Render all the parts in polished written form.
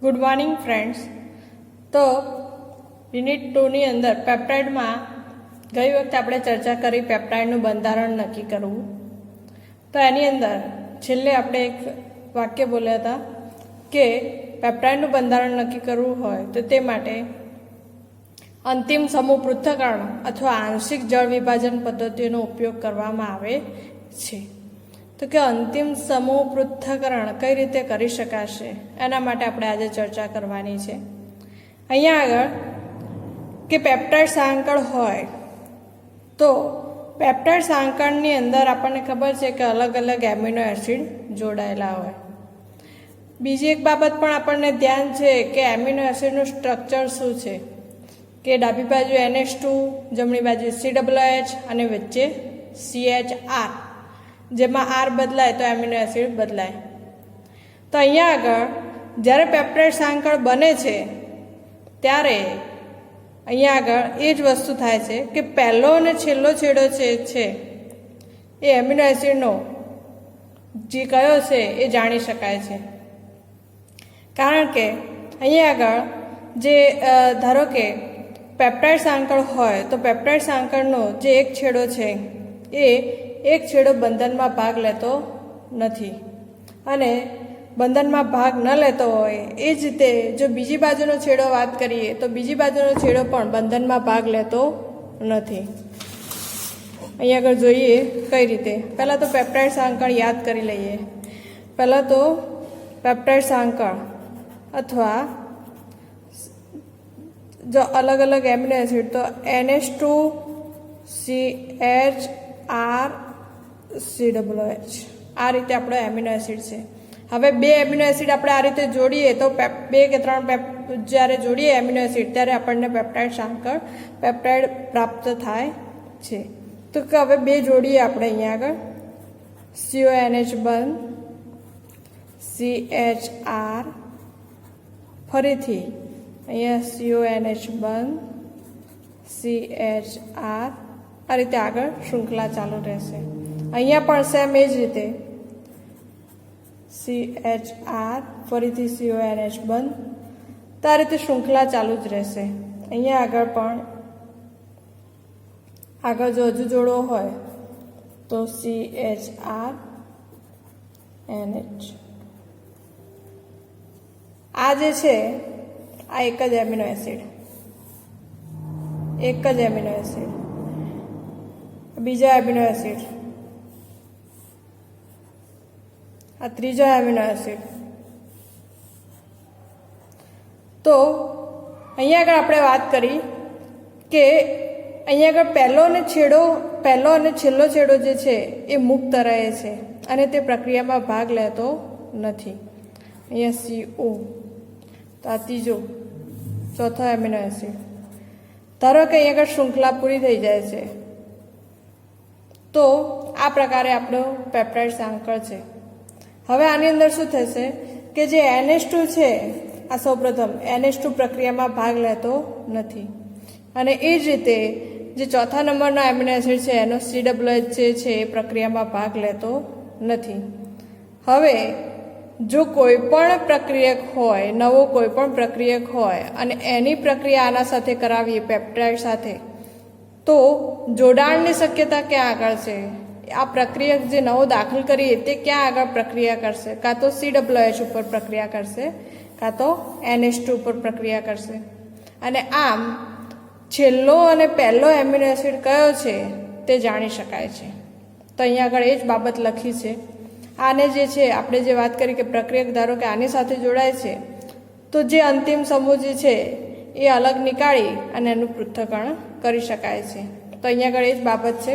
Good morning friends. तो unit 2 ની અંદર પેપ્ટાઇડમાં ગઈ વખતે આપણે ચર્ચા કરી પેપ્ટાઇડનું બંધારણ નક્કી કરવું। તો એની અંદર છેલ્લે આપણે એક વાક્ય બોલ્યા હતા કે પેપ્ટાઇડનું બંધારણ નક્કી કરવું હોય તો તે માટે અંતિમ સમૂહ પૃથ્થકરણ અથવા આંશિક જળ વિભાજન પદ્ધતિનો ઉપયોગ કરવામાં આવે છે। તો કે અંતિમ સમૂહ પૃથ્થકરણ કઈ રીતે કરી શકાશે એના માટે આપણે આજે ચર્ચા કરવાની છે। અહીંયા આગળ કે પેપ્ટાઇડ સાંકળ હોય તો પેપ્ટાઇડ સાંકળની અંદર આપણને ખબર છે કે અલગ અલગ એમિનો એસિડ જોડાયેલા હોય। બીજી એક બાબત પણ આપણને ધ્યાન છે કે એમિનો એસિડનું સ્ટ્રક્ચર શું છે કે ડાબી બાજુ NH2, જમણી બાજુ COOH અને વચ્ચે CHR, જેમાં R બદલાય તો એમિનો એસિડ બદલાય। તો અહીંયા આગળ જ્યારે પેપ્ટાઇડ સાંકળ બને છે ત્યારે અહીંયા આગળ એ જ વસ્તુ થાય છે કે પહેલો અને છેલ્લો છેડો છે એ એમિનો એસિડનો જે કયો છે એ જાણી શકાય છે। કારણ કે અહીંયા આગળ જે ધારો કે પેપ્ટાઇડ સાંકળ હોય તો પેપ્ટાઇડ સાંકળનો જે એક છેડો છે એ એક છેડો બંધનમાં ભાગ લેતો નથી અને બંધનમાં ભાગ ન લેતો હોય એ જ રીતે જો બીજી બાજુનો છેડો વાત કરીએ તો બીજી બાજુનો છેડો પણ બંધનમાં ભાગ લેતો નથી। અહીંયા આગળ જોઈએ કઈ રીતે। પહેલાં તો પેપ્ટાઇડ સાંકળ યાદ કરી લઈએ। પહેલાં તો પેપ્ટાઇડ સાંકળ અથવા જો અલગ અલગ એમિનો એસિડ તો NH2 CHR COOH આ રીતે આપણો એમિનો એસિડ છે। હવે બે એમિનો એસિડ આપણે આ રીતે જોડીએ તો બે કે ત્રણ જ્યારે જોડીએ એમિનો એસિડ ત્યારે આપણને પેપ્ટાઇડ સાંકળ પેપ્ટાઇડ પ્રાપ્ત થાય છે। તો કે હવે બે જોડીએ આપણે અહીંયા આગળ CONH બંધ CHR, ફરીથી અહીંયા CONH બંધ CHR, આ રીતે આગળ શૃંખલા ચાલુ રહેશે। અહીંયા પણ સેમ એ જ રીતે CHR, ફરીથી CONH બંધ, તો આ રીતે શૃંખલા ચાલુ જ રહેશે। અહીંયા આગળ પણ આગળ જો હજુ જોડવો હોય તો CHR NH, આ જે છે આ એક જ એમિનો એસિડ, એક જ એમિનો એસિડ, બીજા એમિનો એસિડ, આ ત્રીજો એમિનો એસિડ। તો અહીંયા આગળ આપણે વાત કરી કે અહીંયા આગળ પહેલો અને છેલ્લો છેડો જે છે એ મુક્ત રહે છે અને તે પ્રક્રિયામાં ભાગ લેતો નથી। અહીંયા CO, તો આ ત્રીજો ચોથો એમિનો એસિડ। ધારો કે અહીંયા આગળ શૃંખલા પૂરી થઈ જાય છે તો આ પ્રકારે આપણો પેપ્ટાઇડ સાંકળ છે। હવે આની અંદર શું થશે કે જે NH2 છે આ સૌપ્રથમ NH2 પ્રક્રિયામાં ભાગ લેતો નથી અને એ જ રીતે જે ચોથા નંબરનો એમિનો એસિડ છે એનો COOH જે છે એ પ્રક્રિયામાં ભાગ લેતો નથી। હવે જો કોઈ પણ પ્રક્રિયક હોય, નવો કોઈ પણ પ્રક્રિયક હોય અને એની પ્રક્રિયા આના સાથે કરાવીએ પેપ્ટાઇડ સાથે, તો જોડાણની શક્યતા ક્યાં આગળ છે? આ પ્રક્રિયક જે નવો દાખલ કરીએ તે ક્યાં આગળ પ્રક્રિયા કરશે? કાં તો COOH ઉપર પ્રક્રિયા કરશે કાં તો NH2 ઉપર પ્રક્રિયા કરશે અને આમ છેલ્લો અને પહેલો એમિનો એસિડ કયો છે તે જાણી શકાય છે। તો અહીંયા આગળ એ જ બાબત લખી છે। આને જે છે આપણે જે વાત કરી કે પ્રક્રિયક ધારો કે આની સાથે જોડાય છે તો જે અંતિમ સમૂહ જે છે એ અલગ નીકાળી અને એનું પૃથ્થકરણ કરી શકાય છે। તો અહીંયા આગળ એ જ બાબત છે।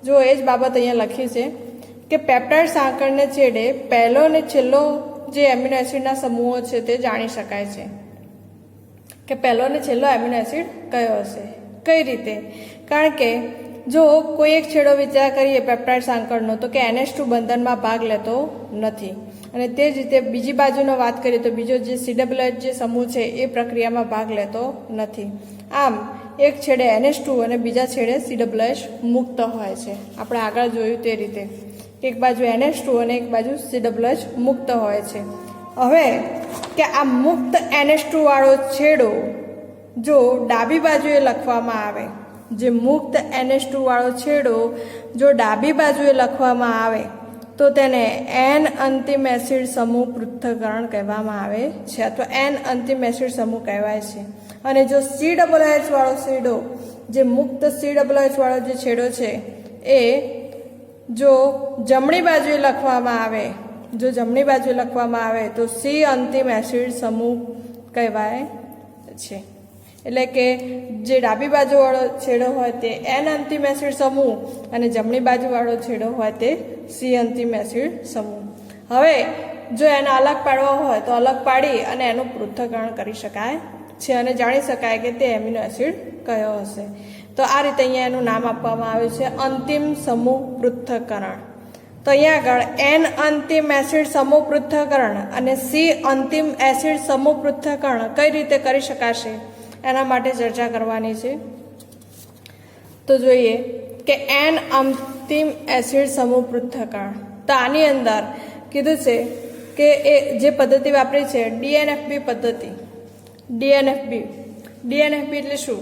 જો એ જ બાબત અહીંયા લખી છે કે પેપ્ટાઇડ સાંકળને છેડે પહેલો અને છેલ્લો જે એમિનો એસિડના સમૂહો છે તે જાણી શકાય છે કે પહેલો અને છેલ્લો એમિનો એસિડ કયો હશે। કઈ રીતે? કારણ કે જો કોઈ એક છેડો વિચાર કરીએ પેપ્ટાઇડ સાંકળનો તો કે NH2 બંધનમાં ભાગ લેતો નથી અને તે જ રીતે બીજી બાજુનો વાત કરીએ તો બીજો જે COOH જે સમૂહ છે એ પ્રક્રિયામાં ભાગ લેતો નથી। આમ એક છેડે NH2 અને બીજા છેડે COOH મુક્ત હોય છે। આપણે આગળ જોયું તે રીતે એક બાજુ NH2 અને એક બાજુ COOH મુક્ત હોય છે। હવે કે આ મુક્ત NH2 વાળો છેડો જો ડાબી બાજુએ લખવામાં આવે, જે મુક્ત NH2 વાળો છેડો જો ડાબી બાજુએ લખવામાં આવે તો તેને N અંતિમ એસિડ સમૂહ પૃથ્થકરણ કહેવામાં આવે છે, અથવા N અંતિમ એસિડ સમૂહ કહેવાય છે. અને જો COOH વાળો છેડો, જે મુક્ત COOH વાળો જે છેડો છે એ જો જમણી બાજુએ લખવામાં આવે, જો જમણી બાજુએ લખવામાં આવે તો C અંતિમ એસિડ સમૂહ કહેવાય છે. એટલે કે જે ડાબી બાજુવાળો છેડો હોય તે N અંતિમ એસિડ સમૂહ અને જમણી બાજુવાળો છેડો હોય તે C અંતિમ એસિડ સમૂહ. હવે જો એને અલગ પાડવો હોય તો અલગ પાડી અને એનું પૃથ્થકરણ કરી શકાય છે અને જાણી શકાય કે તે એમિનો એસિડ કયો હશે. તો આ રીતે અહીંયા એનું નામ આપવામાં આવ્યું છે અંતિમ સમૂહ પૃથ્થકરણ. તો અહીંયા આગળ N અંતિમ એસિડ સમૂહ પૃથ્થકરણ અને C અંતિમ એસિડ સમૂહ પૃથ્થકરણ કઈ રીતે કરી શકાશે એના માટે ચર્ચા કરવાની છે. તો જોઈએ કે N અંતિમ એસિડ સમૂહ પૃથ્થકરણ. તો આની અંદર કીધું છે કે એ જે પદ્ધતિ વાપરી છે DNFB પદ્ધતિ. DNFB એટલે શું?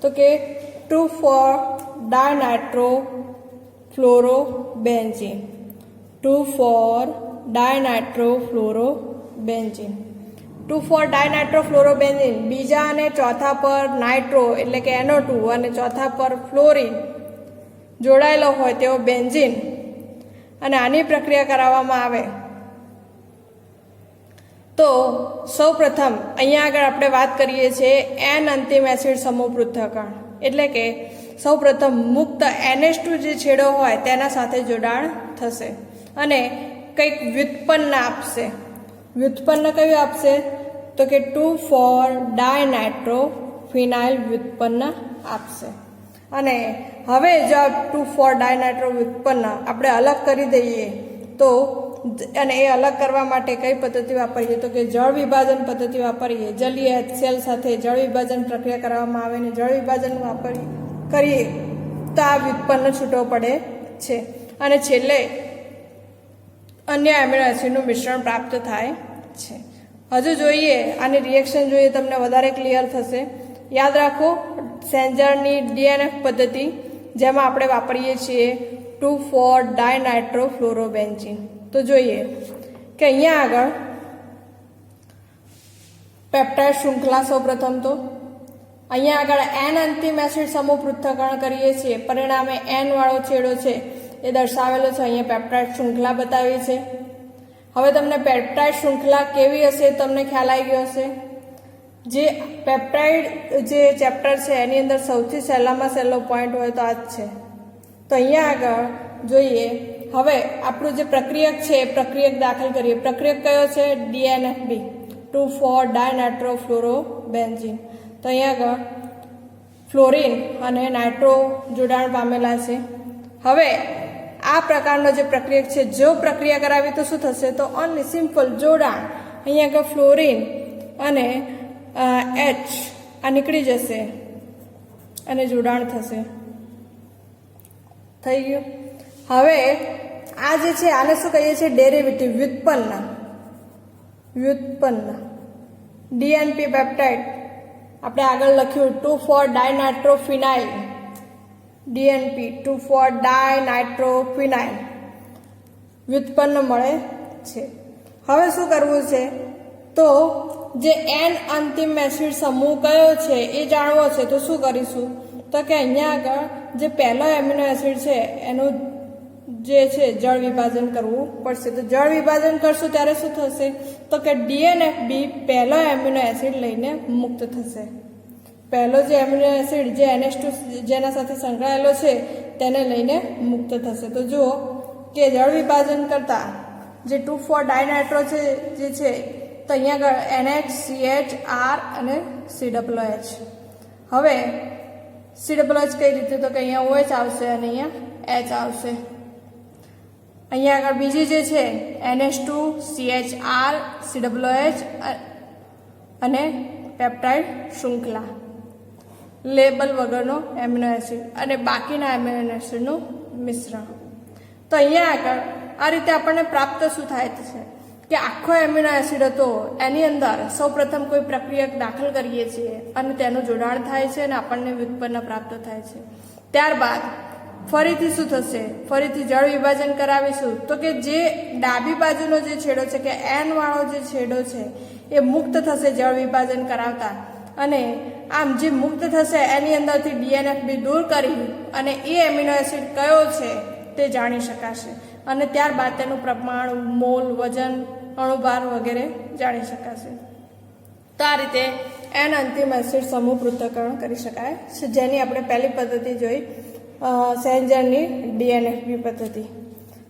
તો કે 2,4-ડાયનાઇટ્રોફ્લોરોબેન્ઝીન. 2,4-ડાયનાઇટ્રોફ્લોરોબેન્ઝીન. 2,4-ડાયનાઇટ્રોફ્લોરોબેન્ઝીન બીજા અને ચોથા પર નાઇટ્રો એટલે કે NO2 અને ચોથા પર ફ્લોરિન જોડાયેલો હોય તેવો બેન્ઝીન, અને આની પ્રક્રિયા કરાવવામાં આવે તો સૌ પ્રથમ અહીંયા આગળ આપણે વાત કરીએ છીએ N અંતિમ એસિડ સમૂહ પૃથ્થકરણ. એટલે કે સૌ પ્રથમ મુક્ત NH2 જે છેડો હોય તેના સાથે જોડાણ થશે અને કંઈક વ્યુત્પન્ન આપશે. વ્યુત્પન્ન કયું આપશે? તો કે 2,4-ડાયનાઇટ્રોફિનાઇલ વ્યુત્પન્ન આપશે. અને હવે જો 2,4-ડાયનાઇટ્રો વ્યુત્પન્ન આપણે અલગ કરી દઈએ તો, અને એ અલગ કરવા માટે કઈ પદ્ધતિ વાપરીએ? તો કે જળ વિભાજન પદ્ધતિ વાપરીએ. જલીય HCl સાથે જળ વિભાજન પ્રક્રિયા કરવામાં આવે ને જળ વિભાજન કરીએ તો આ વ્યુત્પન્ન છૂટો પડે છે અને છેલ્લે અન્ય એમિનો એસિડનું મિશ્રણ પ્રાપ્ત થાય છે. હજુ જોઈએ આની રિએક્શન જોઈએ, તમને વધારે ક્લિયર થશે. યાદ રાખો સેન્જરની DNF પદ્ધતિ, જેમાં આપણે વાપરીએ છીએ 2,4-ડાયનાઇટ્રોફ્લોરોબેન્ઝીન. તો જોઈએ કે અહીંયા આગળ પેપ્ટાઇડ શૃંખલા સૌ પ્રથમ તો અહીંયા આગળ N અંતિમ એસિડ સમૂહ પૃથ્થકરણ કરીએ છીએ. પરિણામે N વાળો છેડો છે એ દર્શાવેલો છે. અહીંયા પેપ્ટાઇડ શૃંખલા બતાવી છે. હવે તમને પેપ્ટાઇડ શૃંખલા કેવી હશે તમને ખ્યાલ આવી ગયો હશે. જે પેપ્ટાઇડ જે ચેપ્ટર છે એની અંદર સૌથી સહેલામાં સહેલો પોઈન્ટ હોય તો આ જ છે. તો અહીંયા આગળ જોઈએ હવે આપણું જે પ્રક્રિયક છે એ પ્રક્રિયક દાખલ કરીએ. પ્રક્રિયક કયો છે? DNFB, 2,4-ડાયનાઇટ્રોફ્લોરોબેન્ઝીન. તો અહીંયા આગળ ફ્લોરિન અને નાઇટ્રો જોડાણ પામેલા છે. હવે આ પ્રકારનો જે પ્રક્રિયક છે, જો પ્રક્રિયા કરાવી તો શું થશે? તો ઓનલી સિમ્પલ જોડાણ. અહીંયા આગળ ફ્લોરિન અને H આ નીકળી જશે અને જોડાણ થશે. થઈ ગયું. હવે આ જે છે આને શું કહીએ છીએ? ડેરિવેટિવ, વ્યુત્પન્ન. DNP પેપ્ટાઇડ આપણે આગળ લખ્યું 2,4-ડાયનાઇટ્રોફિનાઇલ. DNP 2,4-ડાયનાઇટ્રોફિનાઇલ વ્યુત્પન્ન મળે છે. હવે શું કરવું છે? તો જે N અંતિમ એસિડ સમૂહ કયો છે એ જાણવો છે. તો શું કરીશું? તો કે અહીંયા આગળ જે પહેલો એમિનો એસિડ છે એનું જે છે જળ વિભાજન કરવું પડશે. તો જળ વિભાજન કરશું ત્યારે શું થશે? તો કે DNFB પહેલો એમિનો એસિડ લઈને મુક્ત થશે. પહેલો જે એમિનો એસિડ જે NH2 જેના સાથે સંકળાયેલો છે તેને લઈને મુક્ત થશે. તો જુઓ કે જળ વિભાજન કરતા જે 2,4-ડાયનાઇટ્રો છે જે છે તો અહીંયા આગળ NH, CH, R અને COOH. હવે COOH કઈ રીતે? તો કે અહીંયા OH આવશે અને અહીંયા H આવશે. અહીંયા આગળ બીજી જે છે NH2, CHR, COOH અને પેપ્ટાઇડ શૃંખલા, લેબલ વગરનો એમિનો એસિડ અને બાકીના એમિનો એસિડનું મિશ્રણ. તો અહીંયા આગળ આ રીતે આપણને પ્રાપ્ત શું થાય છે? કે આખો એમિનો એસિડ હતો એની અંદર સૌપ્રથમ કોઈ પ્રક્રિયક દાખલ કરીએ છીએ અને તેનું જોડાણ થાય છે અને આપણને વ્યુત્પન્ન પ્રાપ્ત થાય છે. ત્યારબાદ ફરીથી શું થશે? ફરીથી જળ વિભાજન કરાવીશું તો કે જે ડાબી બાજુનો જે છેડો છે કે એન વાળો જે છેડો છે એ મુક્ત થશે જળ વિભાજન કરાવતા, અને આમ જે મુક્ત થશે એની અંદરથી DNFB દૂર કરી અને એ એમિનો એસિડ કયો છે તે જાણી શકાશે, અને ત્યારબાદ તેનું પ્રમાણ, મોલ, વજન, અણુભાર વગેરે જાણી શકાશે. તો આ રીતે એન અંતિમ એસિડ સમૂહ પૃથ્થકરણ કરી શકાય છે, જેની આપણે પહેલી પદ્ધતિ જોઈ સેન્જરની DNFB પદ્ધતિ.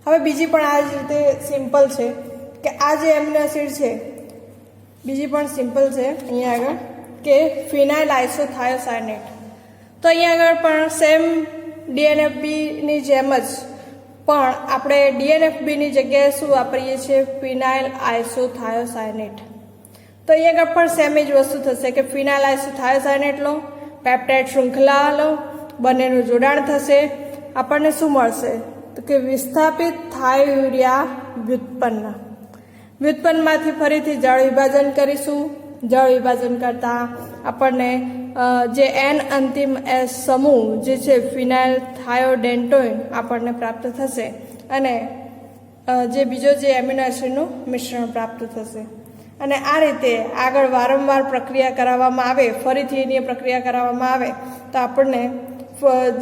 હવે બીજી પણ આ જ રીતે સિમ્પલ છે કે આ જે એમિનો એસિડ છે બીજી પણ સિમ્પલ છે અહીંયા આગળ કે ફિનાઇલ આઇસોથાયોસાયનેટ. તો અહીંયા આગળ પણ સેમ DNFBની જેમ જ પણ આપણે DNFBની જગ્યાએ શું વાપરીએ છીએ? ફિનાઇલ આઇસોથાયોસાયનેટ. તો અહીંયા આગળ પણ સેમ જ વસ્તુ થશે કે ફિનાઇલ આઇસોથાયોસાયનેટ લો, પેપ્ટાઇડ શૃંખલા લો, બંનેનું જોડાણ થશે, આપણને શું મળશે? તો કે વિસ્થાપિત થાયોયુરિયા વ્યુત્પન્ન. વ્યુત્પન્નમાંથી ફરીથી જળ વિભાજન કરીશું. જળ વિભાજન કરતાં આપણને જે એન અંતિમ સમૂહ જે છે ફિનાઇલ થાયોડેન્ટોઇન આપણને પ્રાપ્ત થશે, અને જે બીજો જે એમિનો એસિડનું મિશ્રણ પ્રાપ્ત થશે. અને આ રીતે આગળ વારંવાર પ્રક્રિયા કરાવવામાં આવે, ફરીથી એની પ્રક્રિયા કરાવવામાં આવે તો આપણને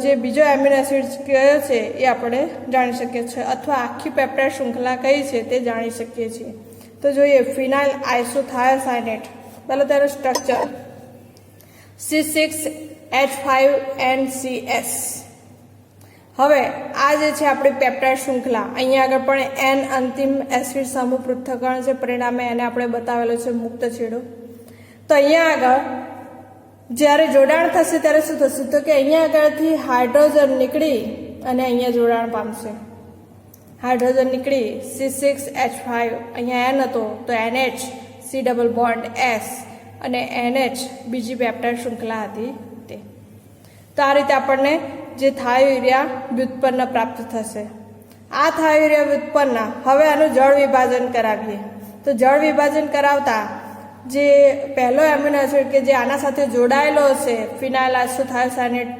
જે બીજો એમિનો એસિડ કયો છે એ આપણે જાણી શકીએ છીએ, અથવા આખી પેપ્ટાઇડ શૃંખલા કઈ છે તે જાણી શકીએ છીએ. તો જોઈએ ફિનાઇલ આઇસોથાયોસાયનેટ. પહેલાં તેનું સ્ટ્રક્ચર C6H5NCS. હવે આ જે છે આપણી પેપ્ટાઇડ શૃંખલા, અહીંયા આગળ પણ એન અંતિમ એસિડ સમૂહ પૃથ્થકરણ છે, પરિણામે એને આપણે બતાવેલો છે મુક્ત છેડો. તો અહીંયા આગળ જ્યારે જોડાણ થશે ત્યારે શું થશે? તો કે અહીંયા આગળથી હાઇડ્રોજન નીકળી અને અહીંયા જોડાણ પામશે. હાઇડ્રોજન નીકળી C6H5, અહીંયા એન હતો તો NH, C double bond S, અને NH બીજી પેપ્ટાઇડ શૃંખલા હતી તે. તો આ રીતે આપણને જે થાયોયુરિયા વ્યુત્પન્ન પ્રાપ્ત થશે. આ થાયોયુરિયા વ્યુત્પન્ન હવે આનું જળ વિભાજન કરાવીએ. તો જળ વિભાજન કરાવતા જે પહેલો એમિનો એસિડ કે જે આના સાથે જોડાયેલો હશે, ફિનાઇલ આઇસોથાયોસાયનેટ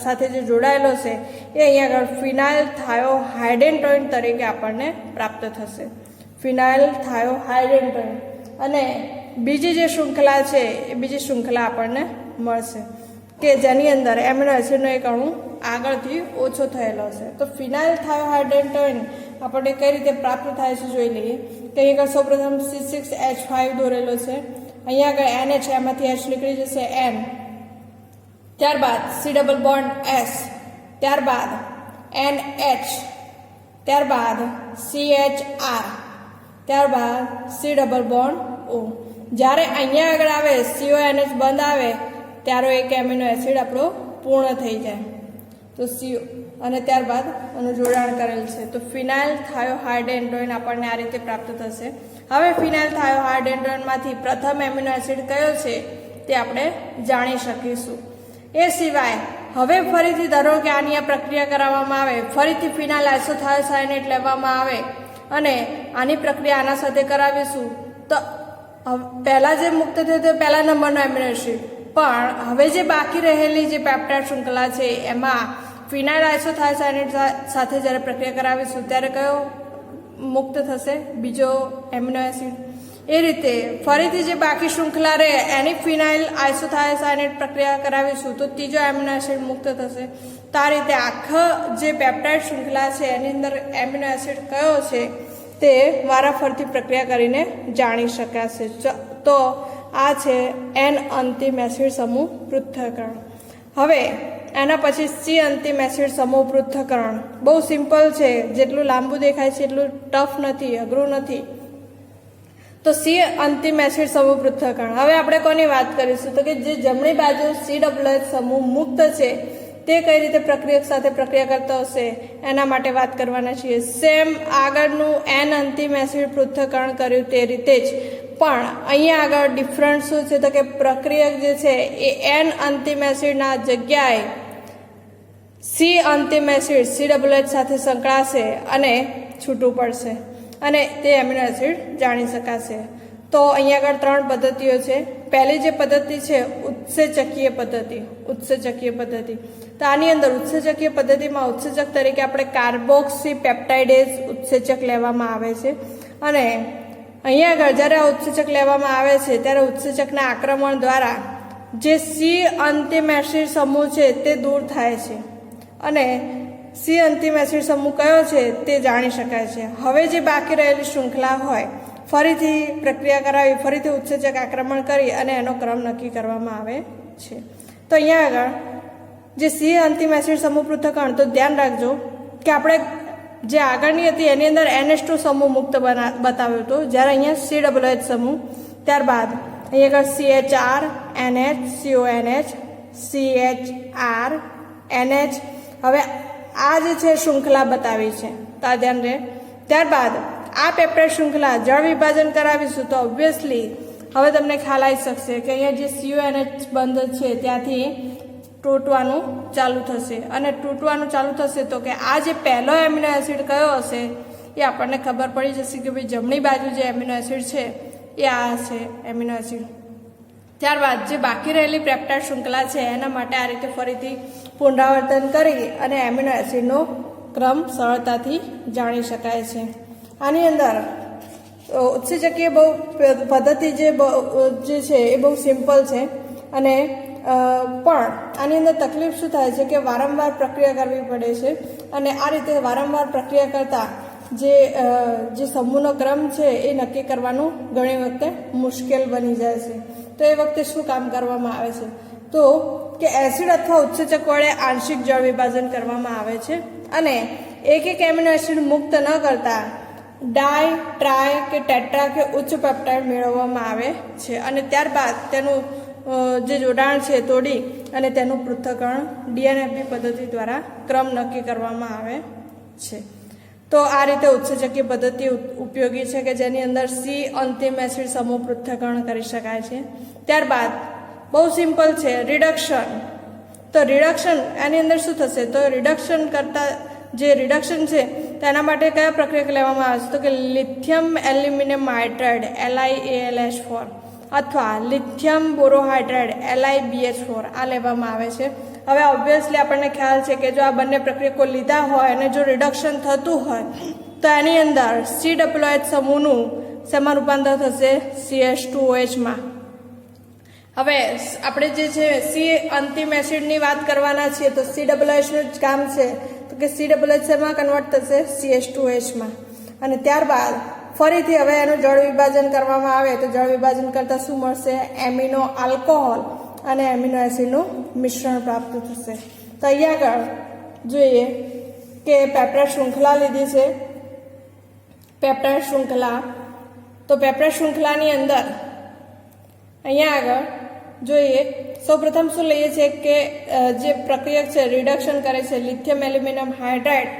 સાથે જે જોડાયેલો છે એ અહીંયા આગળ ફિનાઇલ થાયોહાઇડેન્ટોઇન તરીકે આપણને પ્રાપ્ત થશે. ફિનાઇલ થાયોહાઇડેન્ટોઇન. અને બીજી જે શૃંખલા છે એ બીજી શૃંખલા આપણને મળશે કે જેની અંદર એમિનો એસિડનો એક અણુ આગળથી ઓછો થયેલો છે. તો ફિનાઇલ થાયોહાઇડેન્ટોઇન આપણને કઈ રીતે પ્રાપ્ત થાય છે જોઈ લઈએ. તો અહીં આગળ સૌપ્રથમ C6H5 દોરેલો છે, અહીંયા આગળ NH, એમાંથી H નીકળી જશે N, ત્યારબાદ C ડબલ બોન્ડ S, ત્યારબાદ NH, ત્યારબાદ CHR, ત્યારબાદ C ડબલ બોન્ડ O. જ્યારે અહીંયા આગળ આવે CONH બંધ આવે ત્યારે એક એમિનો એસિડ આપણો પૂર્ણ થઈ જાય, તો CO, અને ત્યારબાદ આનું જોડાણ કરેલ છે. તો ફિનાઇલ થાયોહાઇડેન્ટોઇન આપણને આ રીતે પ્રાપ્ત થશે. હવે ફિનાઇલ થાયોહાઇડેન્ટોઇનમાંથી પ્રથમ એમિનો એસિડ કયો છે તે આપણે જાણી શકીશું. એ સિવાય હવે ફરીથી ધારો કે આની આ પ્રક્રિયા કરાવવામાં આવે, ફરીથી ફિનાઇલ આઇસોથાયોસાયનેટ લેવામાં આવે અને આની પ્રક્રિયા આના સાથે કરાવીશું તો પહેલાં જે મુક્ત થયું તે પહેલા નંબરનો એમિનો એસિડ, પણ હવે જે બાકી રહેલી જે પેપ્ટાઇડ શૃંખલા છે એમાં ફિનાઇલ આઇસોથાયોસાયનેટ સાથે જ્યારે પ્રક્રિયા કરાવીશું ત્યારે કયો મુક્ત થશે? બીજો એમિનો એસિડ. એ રીતે ફરીથી જે બાકી શૃંખલા રહે એની ફિનાઇલ આઇસોથાયોસાયનેટ પ્રક્રિયા કરાવીશું તો ત્રીજો એમિનો એસિડ મુક્ત થશે. તો આ રીતે આખા જે પેપ્ટાઇડ શૃંખલા છે એની અંદર એમિનો એસિડ કયો છે તે વારાફરતી પ્રક્રિયા કરીને જાણી શકાશે. તો આ છે એન અંતિમ એસિડ સમૂહ પૃથ્થકરણ. હવે એના પછી સી અંતિમ એસિડ સમૂહ પૃથ્થકરણ. બહુ સિમ્પલ છે, જેટલું લાંબુ દેખાય છે એટલું ટફ નથી, અઘરું નથી. તો સી અંતિમ એસિડ સમૂહ પૃથ્થકરણ. હવે આપણે કોની વાત કરીશું? તો કે જે જમણી બાજુ COOH સમૂહ મુક્ત છે તે કઈ રીતે પ્રક્રિયક સાથે પ્રક્રિયા કરતો હશે એના માટે વાત કરવાના છીએ. સેમ આગળનું એન અંતિમ એસિડ પૃથ્થકરણ કર્યું તે રીતે જ, પણ અહીંયા આગળ ડિફરન્સ શું છે? તો કે પ્રક્રિયક જે છે એ એન અંતિમ એસિડના જગ્યાએ સી અંતિમ એસિડ COOH સાથે સંકળાશે અને છૂટું પડશે. અને તે એમિનો એસિડ જાણી શકાશે. તો અહીંયા આગળ 3 પદ્ધતિઓ છે. પહેલી જે પદ્ધતિ છે ઉત્સેચકીય પદ્ધતિ. તો આની અંદર ઉત્સેચકીય પદ્ધતિમાં ઉત્સેચક તરીકે આપણે કાર્બોક્સી પેપ્ટાઇડેઝ ઉત્સેચક લેવામાં આવે છે. અને અહીંયા આગળ જ્યારે આ ઉત્સેચક લેવામાં આવે છે ત્યારે ઉત્સેચકના આક્રમણ દ્વારા જે સી અંતિમ એસિડ સમૂહ છે તે દૂર થાય છે અને સી અંતિમ એસિડ સમૂહ કયો છે તે જાણી શકાય છે. હવે જે બાકી રહેલી શૃંખલા હોય ફરીથી પ્રક્રિયા કરાવી ફરીથી ઉત્સેચક આક્રમણ કરી અને એનો ક્રમ નક્કી કરવામાં આવે છે. તો અહીંયા આગળ જે સી અંતિમ એસિડ સમૂહ પૃથ્થકરણ, તો ધ્યાન રાખજો કે આપણે જે આગળની હતી એની અંદર NH2 સમૂહ મુક્ત બતાવ્યો હતો, જ્યારે અહીંયા COOH સમૂહ, ત્યારબાદ અહીંયા આગળ CHR NH CONH CHR NH. હવે આ જે છે શૃંખલા બતાવી છે, તો આ ધ્યાન રહે. ત્યારબાદ આ પેપ્ટાઇડ શૃંખલા જળ વિભાજન કરાવીશું તો ઓબ્વિયસલી હવે તમને ખ્યાલ આવી શકશે કે અહીંયા જે CONH બંધ છે ત્યાંથી તૂટવાનું ચાલુ થશે. અને તૂટવાનું ચાલુ થશે તો કે આ જે પહેલો એમિનો એસિડ કયો હશે એ આપણને ખબર પડી જશે કે ભાઈ જમણી બાજુ જે એમિનો એસિડ છે એ આ છે એમિનો એસિડ. ત્યારબાદ જે બાકી રહેલી પેપ્ટાઇડ શૃંખલા છે એના માટે આ રીતે ફરીથી પુનરાવર્તન કરી અને એમિનો એસિડનો ક્રમ સરળતાથી જાણી શકાય છે. આની અંદર ઉત્સેચકીય પદ્ધતિ જે છે એ બહુ સિમ્પલ છે. અને પણ આની અંદર તકલીફ શું થાય છે કે વારંવાર પ્રક્રિયા કરવી પડે છે. અને આ રીતે વારંવાર પ્રક્રિયા કરતાં જે સમૂહનો ક્રમ છે એ નક્કી કરવાનું ઘણી વખતે મુશ્કેલ બની જાય છે. તો એ વખતે શું કામ કરવામાં આવે છે તો કે એસિડ અથવા ઉત્સેચક વડે આંશિક જળ વિભાજન કરવામાં આવે છે અને એક એમિનો એસિડ મુક્ત ન કરતા ડાય, ટ્રાય કે ટેટ્રા કે ઉચ્ચ પેપ્ટાઇડ મેળવવામાં આવે છે. અને ત્યારબાદ તેનું જે જોડાણ છે તોડી અને તેનું પૃથ્થકરણ DNFB પદ્ધતિ દ્વારા ક્રમ નક્કી કરવામાં આવે છે. તો આ રીતે ઉત્સેચકીય પદ્ધતિ ઉપયોગી છે કે જેની અંદર સી અંતિમ એસિડ સમૂહ પૃથ્થકરણ કરી શકાય છે. ત્યારબાદ બહુ સિમ્પલ છે રિડક્શન. તો રિડક્શન એની અંદર શું થશે તો રિડક્શન કરતા જે રિડક્શન છે તેના માટે કયા પ્રક્રિયા લેવામાં આવે છે તો કે લિથિયમ એલ્યુમિનિયમ હાઇડ્રાઇડ LiAlH4 અથવા લિથિયમ બોરોહાઇડ્રાઇડ LiBH4 આ લેવામાં આવે છે. હવે ઓબ્વિયસલી આપણને ખ્યાલ છે કે જો આ બંને પ્રક્રિયકો લીધા હોય અને જો રિડક્શન થતું હોય તો એની અંદર COOH સમૂહનું શેમાં રૂપાંતર થશે CH2OH માં. હવે આપણે જે છે સી અંતિમ એસિડની વાત કરવાના છીએ તો COOH નું જ કામ છે તો કે COOH શેમાં કન્વર્ટ થશે CH2OH માં. અને ત્યારબાદ ફરીથી હવે એનું જળ વિભાજન કરવામાં આવે તો જળ વિભાજન કરતાં શું મળશે એમિનો આલ્કોહોલ અને એમિનો એસિડનું મિશ્રણ પ્રાપ્ત થશે. તો અહીંયા આગળ જોઈએ કે પેપ્ટાઇડ શૃંખલા લીધી છે. પેપ્ટાઇડ શૃંખલા, તો પેપ્ટાઇડ શૃંખલાની અંદર અહીંયા આગળ જોઈએ સૌપ્રથમ શું લઈએ છીએ કે જે પ્રક્રિયક છે રિડક્શન કરે છે લિથિયમ એલ્યુમિનિયમ હાઇડ્રાઇડ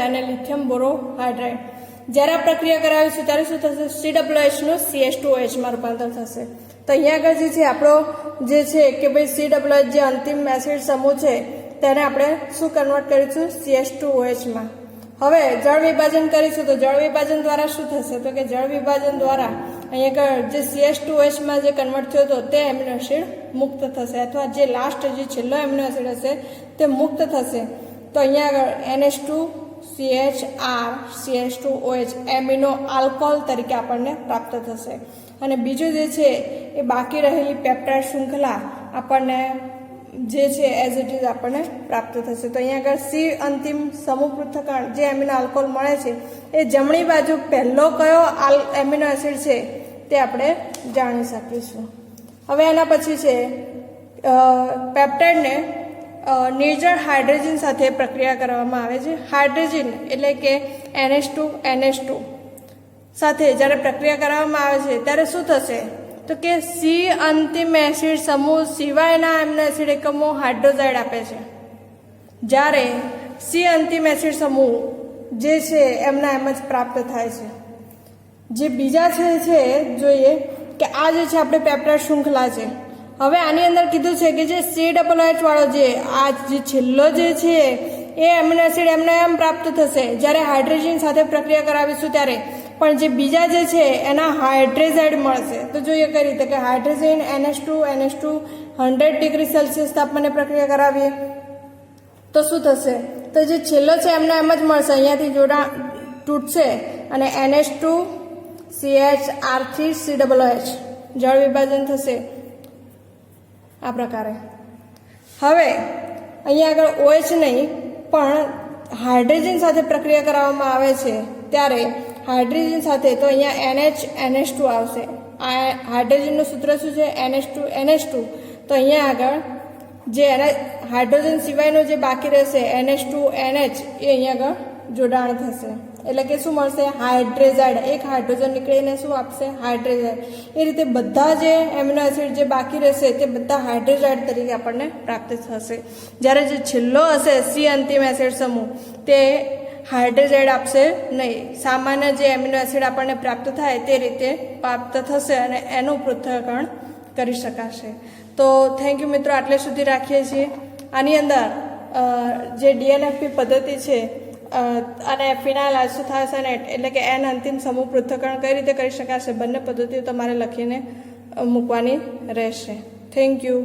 અને લિથિયમ બોરોહાઇડ્રાઇડ. જ્યારે આ પ્રક્રિયા કરાવીશું ત્યારે શું થશે COOH નું CH2OH માં રૂપાંતર થશે. તો અહીંયા આગળ જે છે આપણો જે છે કે ભાઈ COOH જે અંતિમ એસિડ સમૂહ છે તેને આપણે શું કન્વર્ટ કરીશું CH2OH માં. હવે જળ વિભાજન કરીશું તો જળ વિભાજન દ્વારા શું થશે તો કે જળ વિભાજન દ્વારા અહીંયા આગળ જે CH2OH માં જે કન્વર્ટ થયો હતો તે એમિનો એસિડ મુક્ત થશે અથવા જે લાસ્ટ જે છેલ્લો એમિનો એસિડ હશે તે મુક્ત થશે. તો અહીંયા આગળ NH2 CHR CH2OH amino alcohol તરીકે આપણને પ્રાપ્ત થશે. અને બીજું જે છે એ બાકી રહેલી પેપ્ટાઇડ શૃંખલા આપણને જે છે એઝ ઇટ ઇઝ આપણને પ્રાપ્ત થશે. તો અહીંયા આગળ સી અંતિમ સમૂહ પૃથ્થકરણ જે એમિનો આલ્કોહોલ મળે છે એ જમણી બાજુ પહેલો કયો એમિનો એસિડ છે તે આપણે જાણી શકીશું. હવે એના પછી છે પેપ્ટાઇડને નિર્જળ હાઇડ્રોજન સાથે પ્રક્રિયા કરવામાં આવે છે. હાઇડ્રોજન એટલે કે NH2 સાથે જ્યારે પ્રક્રિયા કરવામાં આવે છે ત્યારે શું થશે તો કે સી અંતિમ એસિડ સમૂહ સિવાયના એમિનો એસિડ એકમો હાઇડ્રોજાઇડ આપે છે, જ્યારે સી અંતિમ એસિડ સમૂહ જે છે એમના એમ જ પ્રાપ્ત થાય છે. જે બીજા છે જોઈએ કે આ જે છે આપણે પેપ્ટાઇડ શૃંખલા છે. હવે આની અંદર કીધું છે કે જે COOH વાળો જે આ જે છેલ્લો જે છે એ એમિનો એસિડ એમને એમ પ્રાપ્ત થશે જ્યારે હાઇડ્રોજન સાથે પ્રક્રિયા કરાવીશું ત્યારે. પણ જે બીજા જે છે એના હાઇડ્રેઝાઇડ મળશે. તો જોઈએ કઈ રીતે કે હાઇડ્રોજન NH2 100 ડિગ્રી સેલ્સિયસ તાપમાને પ્રક્રિયા કરાવીએ તો શું થશે? તો જે છેલ્લો છે એમને એમ જ મળશે, અહીંયાથી જોડાણ તૂટશે અને NH2 CH3COOH જળ વિભાજન થશે આ પ્રકારે. હવે અહીંયા આગળ OH નહીં પણ હાઇડ્રોજન સાથે પ્રક્રિયા કરાવવામાં આવે છે ત્યારે હાઇડ્રોજન સાથે તો અહીંયા NH2 આવશે. આ હાઇડ્રોજનનું સૂત્ર શું છે? NH2. તો અહીંયા આગળ જે હાઇડ્રોજન સિવાયનું જે બાકી રહેશે NH2NH એ અહીંયા આગળ જોડાણ થશે એટલે કે શું મળશે? હાઇડ્રેઝાઇડ. એક હાઇડ્રોજન નીકળીને શું આપશે? હાઇડ્રેઝાઇડ. એ રીતે બધા જે એમિનો એસિડ જે બાકી રહેશે તે બધા હાઇડ્રેઝાઇડ તરીકે આપણને પ્રાપ્ત થશે. જ્યારે જે છેલ્લો હશે C અંતિમ એસિડ સમૂહ તે હાઇડ્રેઝાઇડ આપશે નહીં. સામાન્ય જે એમિનો એસિડ આપણને પ્રાપ્ત થાય તે રીતે પ્રાપ્ત થશે અને એનું પૃથ્થકરણ કરી શકાશે. તો થેન્ક યુ મિત્રો, આટલે સુધી રાખીએ છીએ. આની અંદર જે DNFP પદ્ધતિ છે અને ફિનાઇલ આઇસોથાયોસાઇનેટ એટલે કે N અંતિમ સમૂહ પૃથ્થકરણ કઈ રીતે કરી શકાશે બંને પદ્ધતિઓ તમારે લખીને મૂકવાની રહેશે. Thank you.